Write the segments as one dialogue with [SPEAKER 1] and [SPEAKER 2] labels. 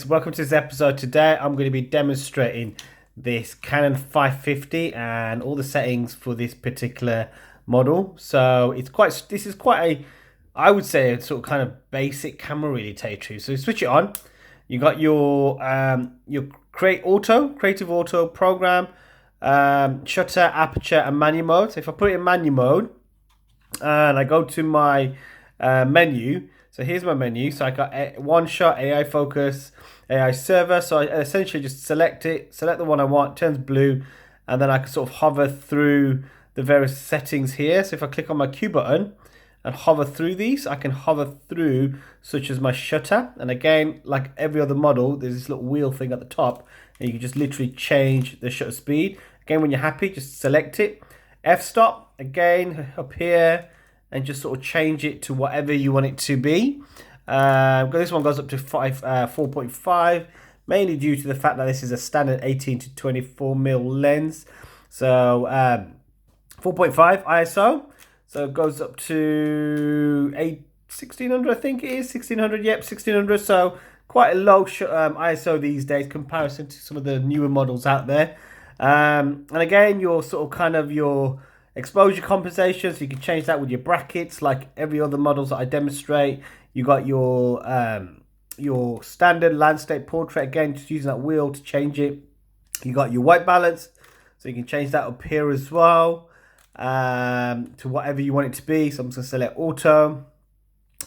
[SPEAKER 1] Welcome to this episode. Today I'm going to be demonstrating this Canon 550 and all the settings for this particular model. So this is quite a, I would say, a sort of kind of basic camera really, Tay. So you switch it on. You got your creative auto program, shutter, aperture, and manual mode. So if I put it in manual mode and I go to my menu. So here's my menu. So I got one shot, AI focus, AI server. So I essentially just select the one I want, turns blue, and then I can sort of hover through the various settings here. So if I click on my Q button and hover through these, I can hover through such as my shutter. And again, like every other model, there's this little wheel thing at the top, and you can just literally change the shutter speed. Again, when you're happy, just select it. F-stop, again, up here, and just sort of change it to whatever you want it to be. This one goes up to 4.5, mainly due to the fact that this is a standard 18 to 24mm lens. So 4.5 ISO, so it goes up to 1600, I think it is 1600. Yep, 1600. So quite a low ISO these days, comparison to some of the newer models out there. And again, your sort of kind of your exposure compensation, so you can change that with your brackets like every other models that I demonstrate. You got your standard landscape portrait, again just using that wheel to change it. You got your white balance, so you can change that up here as well to whatever you want it to be. So I'm just going to select auto,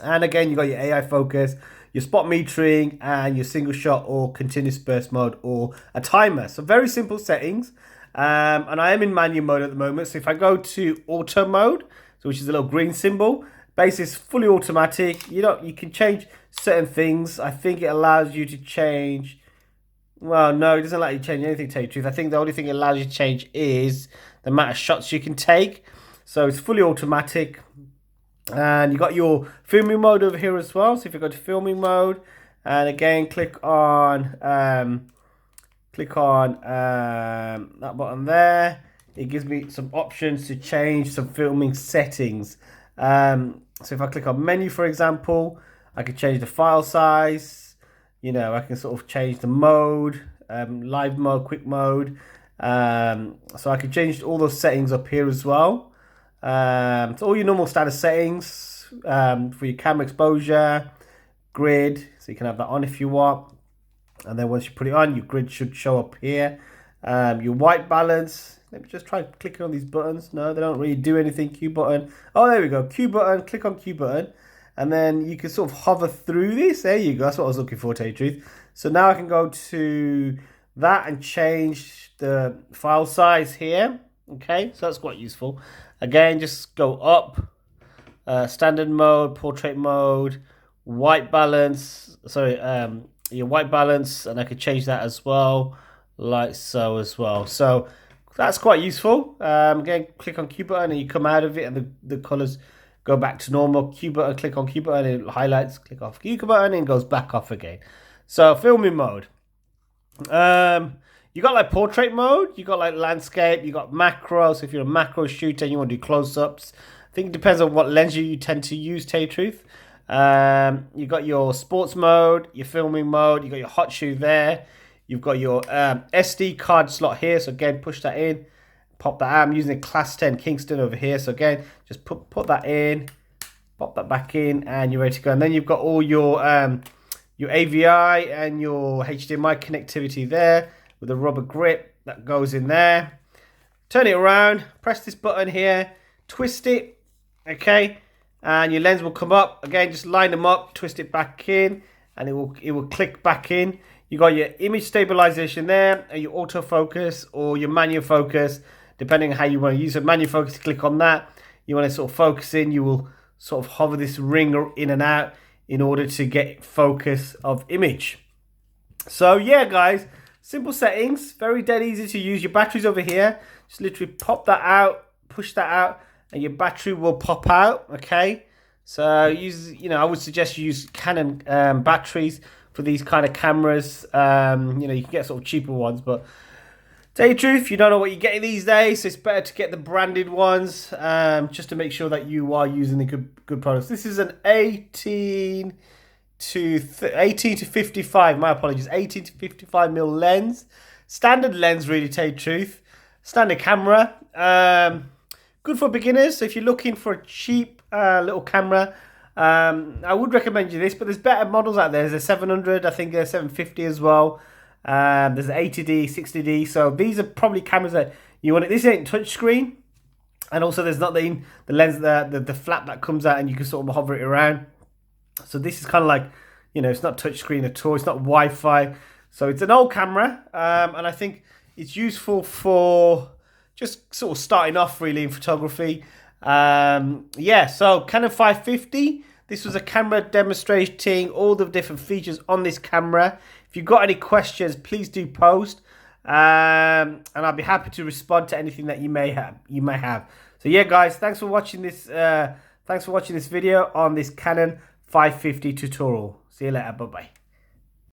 [SPEAKER 1] and again you got your AI focus, your spot metering, and your single shot or continuous burst mode or a timer. So very simple settings. And I am in manual mode at the moment. So if I go to auto mode, so which is a little green symbol, base is fully automatic. You can change certain things. I think it allows you to change. Well, no, it doesn't allow you to change anything, to tell you the truth. I think the only thing it allows you to change is the amount of shots you can take. So it's fully automatic. And you got your filming mode over here as well. So if you go to filming mode, and again click on that button there, it gives me some options to change some filming settings. So if I click on menu, for example, I can change the file size. I can sort of change the mode, live mode, quick mode. So I can change all those settings up here as well. So all your normal status settings for your camera exposure, grid, so you can have that on if you want. And then once you put it on, your grid should show up here. Your white balance. Let me just try clicking on these buttons. No, they don't really do anything. Q button. Oh, there we go. Q button. Click on Q button. And then you can sort of hover through this. There you go. That's what I was looking for, to tell you the truth. So now I can go to that and change the file size here. Okay, so that's quite useful. Again, just go up. Standard mode, portrait mode, white balance. Sorry, your white balance, and I could change that as well, like so as well. So that's quite useful. Again, click on Q button and you come out of it, and the colors go back to normal. Q button, click on Q button, and it highlights. Click off Q button and it goes back off again. So filming mode. You got like portrait mode, you got like landscape, you got macro. So if you're a macro shooter and you want to do close-ups, I think it depends on what lens you tend to use, to tell you the truth. You got your sports mode, your filming mode, you got your hot shoe there. You've got your SD card slot here. So again, push that in, pop that out. I'm using a Class 10 Kingston over here. So again, just put that in, pop that back in, and you're ready to go. And then you've got all your AVI and your HDMI connectivity there with a rubber grip that goes in there. Turn it around, press this button here, twist it, okay? And your lens will come up. Again, just line them up, twist it back in, and it will click back in. You got your image stabilization there, and your autofocus or your manual focus, depending on how you want to use it. Manual focus, click on that. You want to sort of focus in, you will sort of hover this ring in and out in order to get focus of image. So yeah, guys, simple settings, very dead easy to use. Your battery's over here. Just literally pop that out, push that out, and your battery will pop out. Okay, so I would suggest you use Canon batteries for these kind of cameras. You can get sort of cheaper ones, but tell you the truth, you don't know what you're getting these days, so it's better to get the branded ones, just to make sure that you are using the good products. This is an 18 18 to 55. My apologies, 18 to 55mm lens. Standard lens, really, to tell you the truth. Standard camera. Good for beginners. So if you're looking for a cheap little camera, I would recommend you this. But there's better models out there. There's a 700. I think there's 750 as well. There's an 80D, 60D. So these are probably cameras that you want. This ain't touchscreen. And also there's not the lens, the flap that comes out and you can sort of hover it around. So this is kind of like, you know, it's not touchscreen at all. It's not Wi-Fi. So it's an old camera. And I think it's useful for just sort of starting off really in photography. Yeah, so Canon 550. This was a camera demonstrating all the different features on this camera. If you've got any questions, please do post. And I'll be happy to respond to anything that you may have. So yeah, guys, thanks for watching this. Thanks for watching this video on this Canon 550 tutorial. See you later. Bye bye.